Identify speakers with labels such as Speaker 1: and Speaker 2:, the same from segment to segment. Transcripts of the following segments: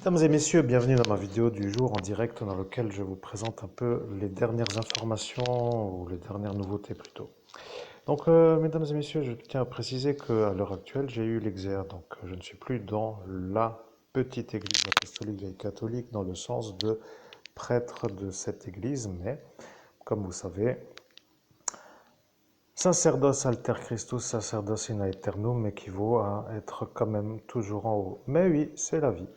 Speaker 1: Mesdames et messieurs, bienvenue dans ma vidéo du jour en direct dans laquelle je vous présente un peu les dernières informations ou les dernières nouveautés plutôt. Donc, mesdames et messieurs, je tiens à préciser qu'à l'heure actuelle, j'ai eu l'exer, donc je ne suis plus dans la petite église apostolique et catholique dans le sens de prêtre de cette église, mais comme vous savez, sacerdoce alter Christus, sacerdoce in aeternum équivaut à être quand même toujours en haut. Mais oui, c'est la vie.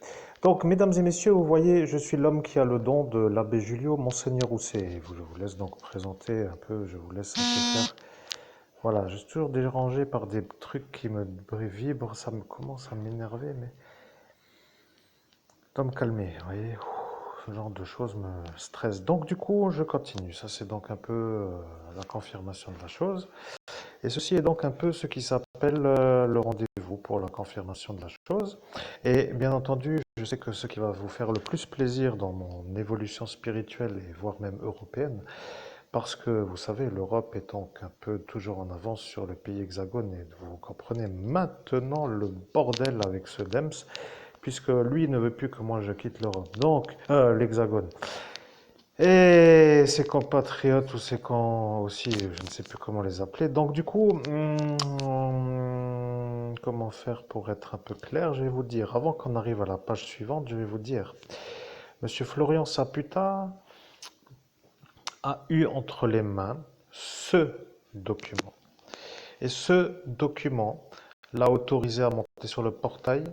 Speaker 1: Donc, mesdames et messieurs, vous voyez, je suis l'homme qui a le don de l'abbé Julio, Monseigneur Rousset. Je vous laisse donc présenter un peu, je vous laisse un peu faire. Voilà, je suis toujours dérangé par des trucs qui me vibrent, ça me commence à m'énerver, mais... Dois me calmer, vous voyez, ce genre de choses me stresse. Donc du coup, je continue. Ça, c'est donc un peu la confirmation de la chose. Et ceci est donc un peu ce qui s'appelle le rendez-vous pour la confirmation de la chose. Et bien entendu, je sais que ce qui va vous faire le plus plaisir dans mon évolution spirituelle et voire même européenne, parce que vous savez, l'Europe est donc un peu toujours en avance sur le pays hexagone, et vous comprenez maintenant le bordel avec ce DEMS, puisque lui ne veut plus que moi je quitte l'Europe, donc l'hexagone. Et ses compatriotes ou ses camps aussi, je ne sais plus comment les appeler. Donc du coup, comment faire pour être un peu clair? Je vais vous dire, avant qu'on arrive à la page suivante, je vais vous dire, Monsieur Florian Saputa a eu entre les mains ce document. Et ce document l'a autorisé à monter sur le portail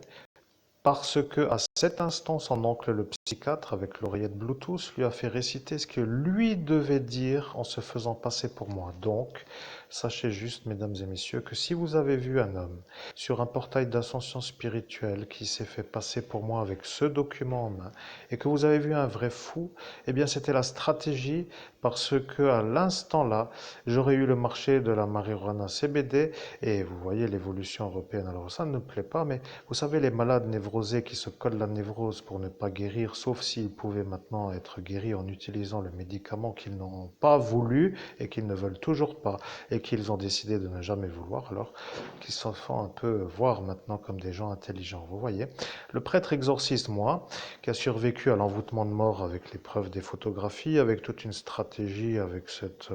Speaker 1: parce que, à cet instant, son oncle le psychiatre, avec l'oreillette Bluetooth, lui a fait réciter ce que lui devait dire en se faisant passer pour moi. Donc, sachez juste, mesdames et messieurs, que si vous avez vu un homme sur un portail d'ascension spirituelle qui s'est fait passer pour moi avec ce document en main, et que vous avez vu un vrai fou, eh bien c'était la stratégie parce que à l'instant là, j'aurais eu le marché de la marijuana CBD, et vous voyez l'évolution européenne. Alors ça ne me plaît pas, mais vous savez, les malades névrosés qui se collent la névrose pour ne pas guérir, sauf s'ils pouvaient maintenant être guéris en utilisant le médicament qu'ils n'ont pas voulu et qu'ils ne veulent toujours pas et qu'ils ont décidé de ne jamais vouloir, alors qu'ils s'en font un peu voir maintenant comme des gens intelligents. Vous voyez, le prêtre exorciste, moi, qui a survécu à l'envoûtement de mort avec les preuves des photographies, avec toute une stratégie, avec cette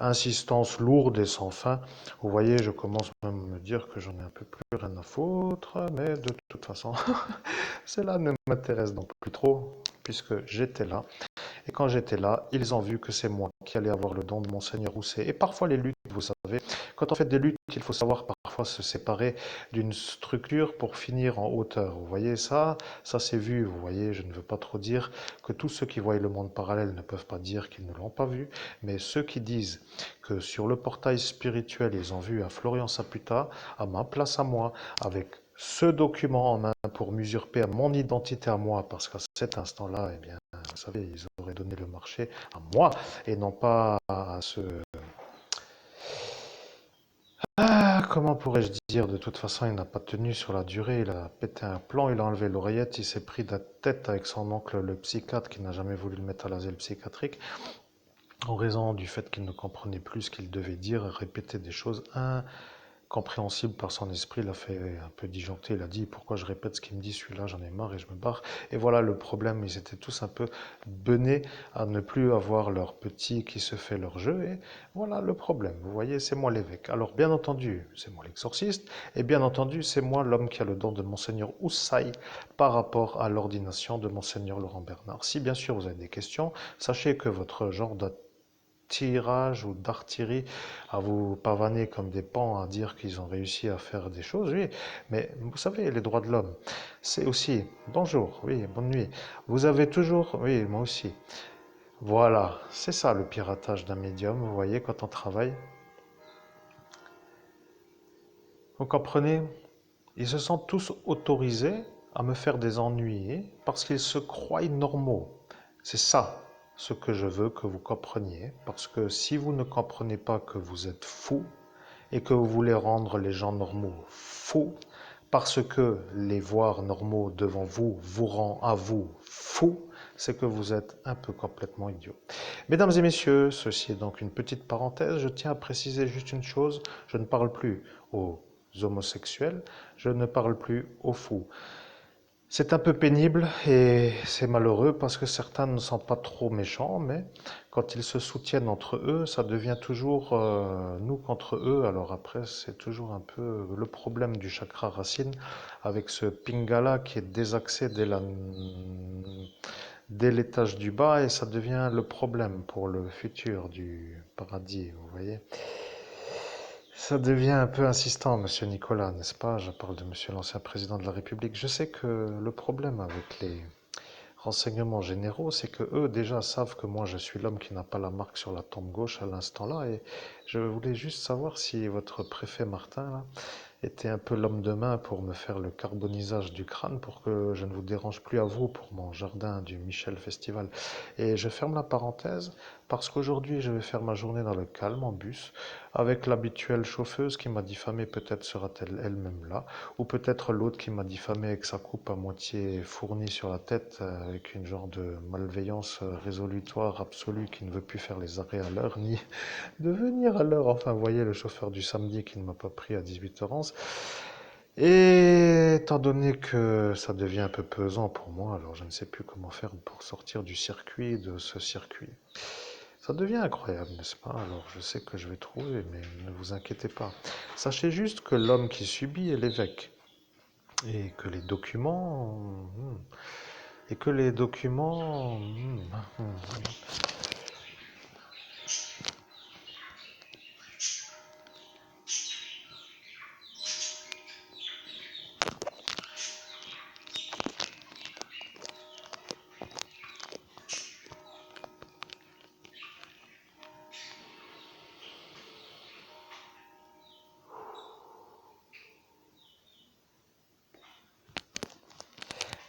Speaker 1: insistance lourde et sans fin. Vous voyez, je commence même à me dire que j'en ai un peu plus rien à foutre, mais de toute façon, cela ne m'intéresse donc plus trop, puisque j'étais là. Et quand j'étais là, ils ont vu que c'est moi qui allais avoir le don de Monseigneur Rousset. Et parfois les luttes, vous savez, quand on fait des luttes, il faut savoir parfois se séparer d'une structure pour finir en hauteur. Vous voyez ça, ça c'est vu. Vous voyez, je ne veux pas trop dire que tous ceux qui voient le monde parallèle ne peuvent pas dire qu'ils ne l'ont pas vu, mais ceux qui disent que sur le portail spirituel, ils ont vu un Florian Saputa à ma place à moi, avec ce document en main pour m'usurper à mon identité à moi, parce qu'à cet instant-là, eh bien, vous savez, ils auraient donné le marché à moi et non pas à ce... Ah, comment pourrais-je dire? De toute façon, il n'a pas tenu sur la durée, il a pété un plomb, il a enlevé l'oreillette, il s'est pris de la tête avec son oncle le psychiatre qui n'a jamais voulu le mettre à l'asile psychiatrique en raison du fait qu'il ne comprenait plus ce qu'il devait dire et répétait des choses compréhensible par son esprit, il a fait un peu disjoncter, il a dit pourquoi je répète ce qu'il me dit, celui-là j'en ai marre et je me barre. Et voilà le problème, ils étaient tous un peu benés à ne plus avoir leur petit qui se fait leur jeu, et voilà le problème. Vous voyez, c'est moi l'évêque. Alors bien entendu, c'est moi l'exorciste, et bien entendu, c'est moi l'homme qui a le don de Monseigneur Houssaye par rapport à l'ordination de Monseigneur Laurent Bernard. Si bien sûr vous avez des questions, sachez que votre genre de tirage ou d'artillerie à vous pavaner comme des pans à dire qu'ils ont réussi à faire des choses, oui, mais vous savez, les droits de l'homme, c'est aussi, bonjour, oui, bonne nuit, vous avez toujours, oui, moi aussi, voilà, c'est ça le piratage d'un médium, vous voyez, quand on travaille, vous comprenez, ils se sentent tous autorisés à me faire des ennuis parce qu'ils se croient normaux, c'est ça ce que je veux que vous compreniez, parce que si vous ne comprenez pas que vous êtes fou, et que vous voulez rendre les gens normaux fous, parce que les voir normaux devant vous vous rend à vous fou, c'est que vous êtes un peu complètement idiot. Mesdames et messieurs, ceci est donc une petite parenthèse. Je tiens à préciser juste une chose, je ne parle plus aux homosexuels, je ne parle plus aux fous. C'est un peu pénible et c'est malheureux parce que certains ne sont pas trop méchants, mais quand ils se soutiennent entre eux, ça devient toujours nous contre eux. Alors après, c'est toujours un peu le problème du chakra racine avec ce pingala qui est désaxé dès l'étage du bas et ça devient le problème pour le futur du paradis, vous voyez. Ça devient un peu insistant, monsieur Nicolas, n'est-ce pas? Je parle de monsieur l'ancien président de la République. Je sais que le problème avec les renseignements généraux, c'est que eux déjà savent que moi je suis l'homme qui n'a pas la marque sur la tempe gauche à l'instant là. Et je voulais juste savoir si votre préfet Martin là, était un peu l'homme de main pour me faire le carbonisage du crâne pour que je ne vous dérange plus à vous pour mon jardin du Michel Festival. Et je ferme la parenthèse parce qu'aujourd'hui je vais faire ma journée dans le calme en bus avec l'habituelle chauffeuse qui m'a diffamé, peut-être sera-t-elle elle-même là, ou peut-être l'autre qui m'a diffamé avec sa coupe à moitié fournie sur la tête avec une genre de malveillance résolutoire absolue qui ne veut plus faire les arrêts à l'heure ni de venir à l'heure. Enfin, vous voyez, le chauffeur du samedi qui ne m'a pas pris à 18h11. Et étant donné que ça devient un peu pesant pour moi, alors je ne sais plus comment faire pour sortir du circuit, de ce circuit. Ça devient incroyable, n'est-ce pas? Alors je sais que je vais trouver, mais ne vous inquiétez pas. Sachez juste que l'homme qui subit est l'évêque. Et que les documents... Et que les documents...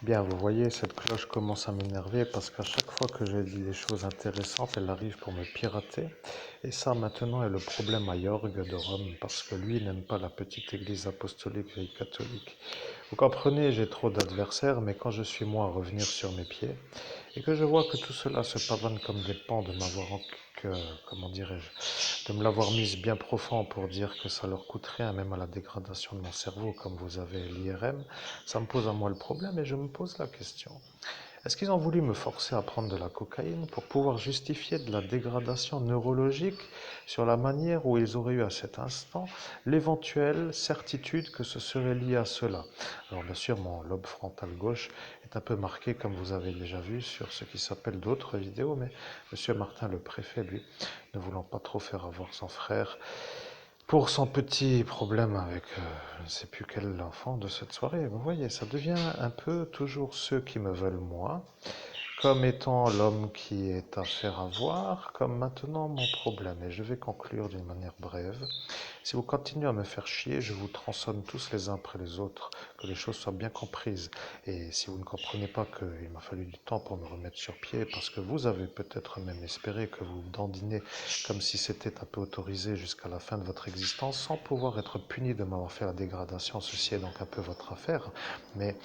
Speaker 1: Bien, vous voyez, cette cloche commence à m'énerver parce qu'à chaque fois que je dis des choses intéressantes, elle arrive pour me pirater. Et ça, maintenant, est le problème à Jorg de Rome parce que lui n'aime pas la petite église apostolique et catholique. Vous comprenez, j'ai trop d'adversaires, mais quand je suis moi à revenir sur mes pieds et que je vois que tout cela se pavane comme des pans de m'avoir, comment dirais-je, de me l'avoir mise bien profond pour dire que ça leur coûte rien, même à la dégradation de mon cerveau, comme vous avez l'IRM, ça me pose à moi le problème et je me pose la question. Est-ce qu'ils ont voulu me forcer à prendre de la cocaïne pour pouvoir justifier de la dégradation neurologique sur la manière où ils auraient eu à cet instant l'éventuelle certitude que ce serait lié à cela? Alors bien sûr, mon lobe frontal gauche est un peu marqué, comme vous avez déjà vu, sur ce qui s'appelle d'autres vidéos, mais monsieur Martin, le préfet, lui, ne voulant pas trop faire avoir son frère, pour son petit problème avec je ne sais plus quel enfant de cette soirée, vous voyez, ça devient un peu toujours ceux qui me veulent moi, comme étant l'homme qui est à faire avoir, comme maintenant mon problème. Et je vais conclure d'une manière brève. Si vous continuez à me faire chier, je vous tronçonne tous les uns après les autres, que les choses soient bien comprises. Et si vous ne comprenez pas qu'il m'a fallu du temps pour me remettre sur pied, parce que vous avez peut-être même espéré que vous dandinez comme si c'était un peu autorisé jusqu'à la fin de votre existence, sans pouvoir être puni de m'avoir fait la dégradation, ceci est donc un peu votre affaire, mais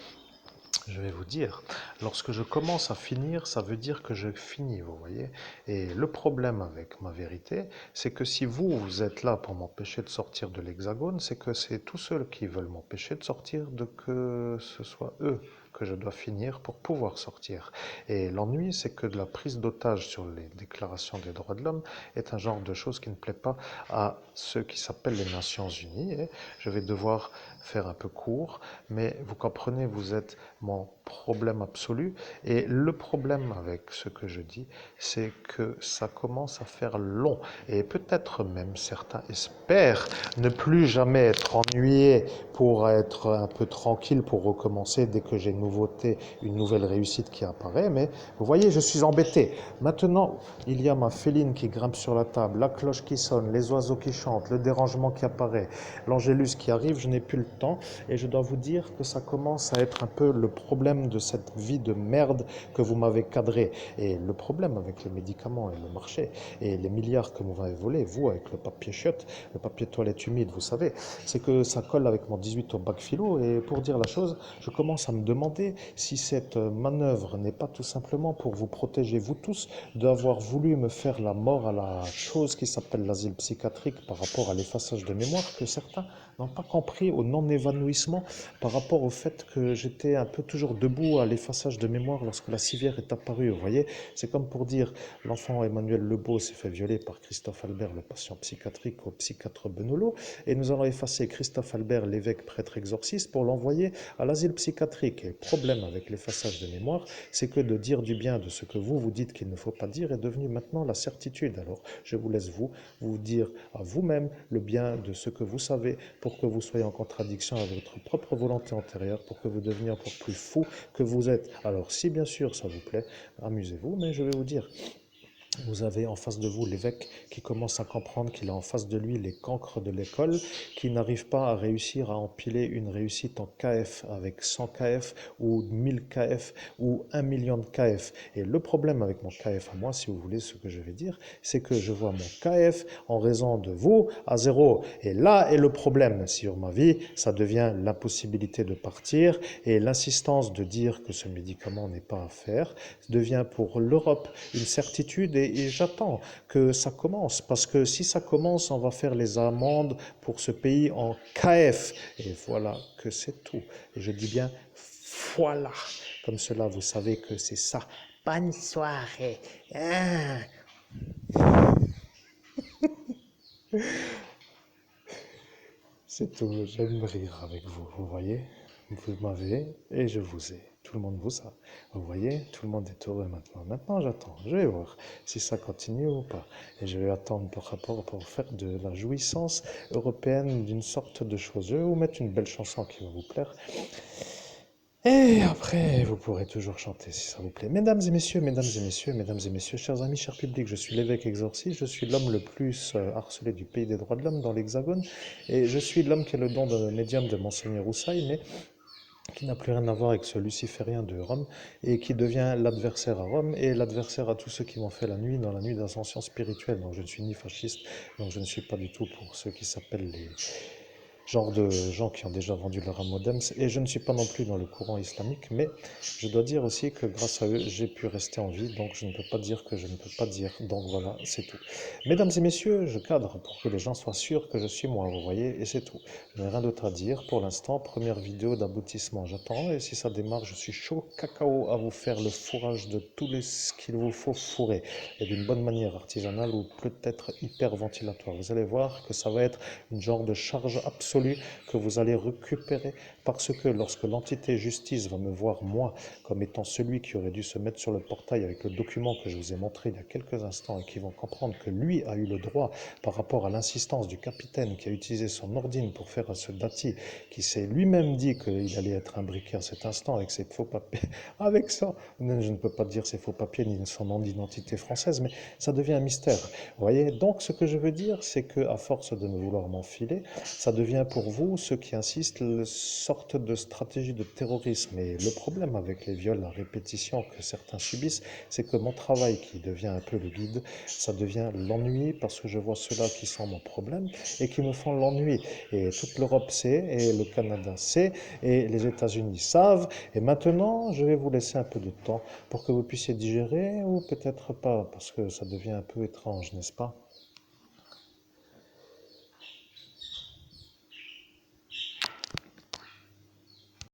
Speaker 1: je vais vous dire, lorsque je commence à finir, ça veut dire que je finis, vous voyez. Et le problème avec ma vérité, c'est que si vous, vous êtes là pour m'empêcher de sortir de l'hexagone, c'est que c'est tous ceux qui veulent m'empêcher de sortir, de que ce soit eux que je dois finir pour pouvoir sortir. Et l'ennui, c'est que de la prise d'otage sur les déclarations des droits de l'homme est un genre de chose qui ne plaît pas à ceux qui s'appellent les Nations Unies. Et je vais devoir faire un peu court, mais vous comprenez, vous êtes mon problème absolu. Et le problème avec ce que je dis, c'est que ça commence à faire long. Et peut-être même certains espèrent ne plus jamais être ennuyés pour être un peu tranquille, pour recommencer dès que j'ai une nouveauté, une nouvelle réussite qui apparaît. Mais vous voyez, je suis embêté. Maintenant, il y a ma féline qui grimpe sur la table, la cloche qui sonne, les oiseaux qui chantent, le dérangement qui apparaît, l'angélus qui arrive, je n'ai plus le temps. Et je dois vous dire que ça commence à être un peu le problème de cette vie de merde que vous m'avez cadrée. Et le problème avec les médicaments et le marché, et les milliards que vous m'avez volés, vous avec le papier chiotte, le papier toilette humide, vous savez, c'est que ça colle avec mon 18 au bac philo. Et pour dire la chose, je commence à me demander si cette manœuvre n'est pas tout simplement pour vous protéger, vous tous, d'avoir voulu me faire la mort à la chose qui s'appelle l'asile psychiatrique par rapport à l'effaçage de mémoire que certains n'ont pas compris, au non-évanouissement par rapport au fait que j'étais un peu toujours toujours debout à l'effaçage de mémoire lorsque la civière est apparue, vous voyez. C'est comme pour dire, l'enfant Emmanuel Lebeau s'est fait violer par Christophe Albert, le patient psychiatrique, au psychiatre Benolo, et nous allons effacer Christophe Albert, l'évêque prêtre exorciste, pour l'envoyer à l'asile psychiatrique. Et le problème avec l'effaçage de mémoire, c'est que de dire du bien de ce que vous dites qu'il ne faut pas dire est devenu maintenant la certitude. Alors, je vous laisse vous dire à vous-même le bien de ce que vous savez pour que vous soyez en contradiction avec votre propre volonté antérieure, pour que vous deveniez encore plus fou que vous êtes. Alors, si bien sûr ça vous plaît, amusez-vous, mais je vais vous dire, vous avez en face de vous l'évêque qui commence à comprendre qu'il a en face de lui les cancres de l'école, qui n'arrive pas à réussir à empiler une réussite en KF avec 100 KF ou 1000 KF ou 1 million de KF. Et le problème avec mon KF à moi, si vous voulez ce que je vais dire, c'est que je vois mon KF en raison de vous à zéro. Et là est le problème sur ma vie, ça devient l'impossibilité de partir et l'insistance de dire que ce médicament n'est pas à faire devient pour l'Europe une certitude et j'attends que ça commence parce que si ça commence, on va faire les amendes pour ce pays en KF et voilà que c'est tout. Et je dis bien voilà, comme cela vous savez que c'est ça. Bonne soirée. Ah. C'est tout, j'aime rire avec vous, vous voyez. Vous m'avez et je vous ai. Tout le monde vous a. Vous voyez, tout le monde est heureux maintenant. Maintenant, j'attends. Je vais voir si ça continue ou pas. Et je vais attendre par rapport pour faire de la jouissance européenne d'une sorte de chose. Je vais vous mettre une belle chanson qui va vous plaire. Et après, vous pourrez toujours chanter si ça vous plaît. Mesdames et messieurs, mesdames et messieurs, mesdames et messieurs, chers amis, chers publics, je suis l'évêque exorciste, je suis l'homme le plus harcelé du pays des droits de l'homme dans l'Hexagone, et je suis l'homme qui a le don de médium de Monseigneur Roussaille, mais qui n'a plus rien à voir avec ce luciférien de Rome, et qui devient l'adversaire à Rome, et l'adversaire à tous ceux qui m'ont fait la nuit, dans la nuit d'ascension spirituelle. Donc je ne suis ni fasciste, donc je ne suis pas du tout pour ceux qui s'appellent les genre de gens qui ont déjà vendu leur âme au Dems, et je ne suis pas non plus dans le courant islamique, mais je dois dire aussi que grâce à eux, j'ai pu rester en vie, donc je ne peux pas dire que je ne peux pas dire, donc voilà, c'est tout. Mesdames et messieurs, je cadre pour que les gens soient sûrs que je suis moi, vous voyez, et c'est tout. Je n'ai rien d'autre à dire pour l'instant, première vidéo d'aboutissement, j'attends, et si ça démarre, je suis chaud cacao à vous faire le fourrage de tout ce qu'il vous faut fourrer, et d'une bonne manière artisanale ou peut-être hyperventilatoire. Vous allez voir que ça va être une genre de charge absolue que vous allez récupérer parce que lorsque l'entité justice va me voir moi comme étant celui qui aurait dû se mettre sur le portail avec le document que je vous ai montré il y a quelques instants et qui vont comprendre que lui a eu le droit par rapport à l'insistance du capitaine qui a utilisé son ordine pour faire à ce Dati qui s'est lui-même dit qu'il allait être imbriqué à cet instant avec ses faux papiers, avec ça, je ne peux pas dire ses faux papiers ni son nom d'identité française, mais ça devient un mystère. Vous voyez, donc ce que je veux dire, c'est que à force de ne vouloir m'enfiler, ça devient pour vous, ceux qui insistent, une sorte de stratégie de terrorisme. Et le problème avec les viols à répétition que certains subissent, c'est que mon travail qui devient un peu le guide, ça devient l'ennui parce que je vois ceux-là qui sont mon problème et qui me font l'ennui. Et toute l'Europe sait, et le Canada sait, et les États-Unis savent. Et maintenant, je vais vous laisser un peu de temps pour que vous puissiez digérer ou peut-être pas, parce que ça devient un peu étrange, n'est-ce pas?